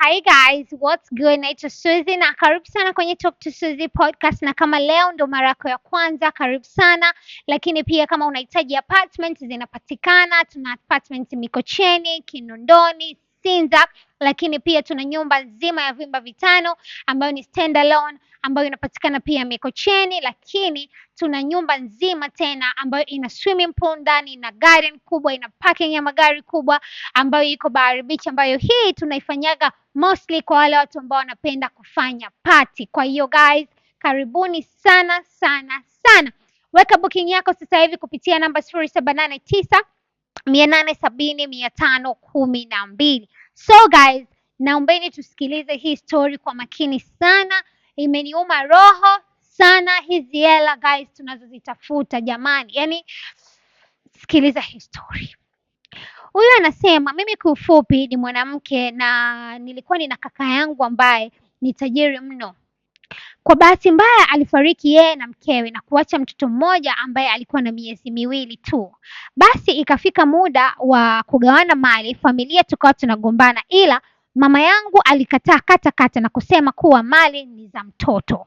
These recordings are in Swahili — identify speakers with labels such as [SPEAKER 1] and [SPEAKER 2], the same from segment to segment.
[SPEAKER 1] Hi guys, what's good? Naitwa Suzy na karibu sana kwenye Talk to Suzy podcast, na kama leo ndo mara yako ya kwanza, karibu sana. Lakini pia kama unahitaji apartment zinapatikana, tuna apartment Mikocheni, Kinondoni, Sinza, lakini pia tuna nyumba nzima ya vyumba vitano ambayo ni standalone ambayo inapatikana pia Mikocheni, lakini tuna nyumba nzima tena ambayo ina swimming pool ndani, ina garden kubwa, ina parking ya magari kubwa ambayo iko Bahari Beach, ambayo hii tunaifanyaga mostly kwa wale watu ambao wanapenda kufanya party. Kwa hiyo guys, karibuni sana sana sana. Weka booking yako sasa hivi kupitia namba 0789 870 512. So guys, naombeni tusikilize hii story kwa makini sana. Imeniuma roho sana hizi hela guys tunazozitafuta jamani. Yaani sikiliza hii story. Huyu anasema mimi kwa ufupi ni mwanamke na nilikuwa nina kaka yangu ambaye ni tajiri mno. Kwa bahati mbaya alifariki yeye na mkewe na kuacha mtoto mmoja ambaye alikuwa na miezi miwili tu. Basi ikafika muda wa kugawana mali, familia tukawa tunagombana, ila mama yangu alikataa kata na kusema kuwa mali ni za mtoto.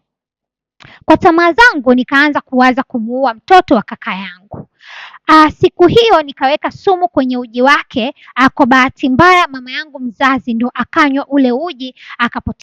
[SPEAKER 1] Kwa tamaa zangu nikaanza kuwaza kumuua mtoto wa kaka yangu. Siku hiyo nikaweka sumu kwenye uji wake. Kwa bahati mbaya mama yangu mzazi ndo akanywa ule uji akapotea.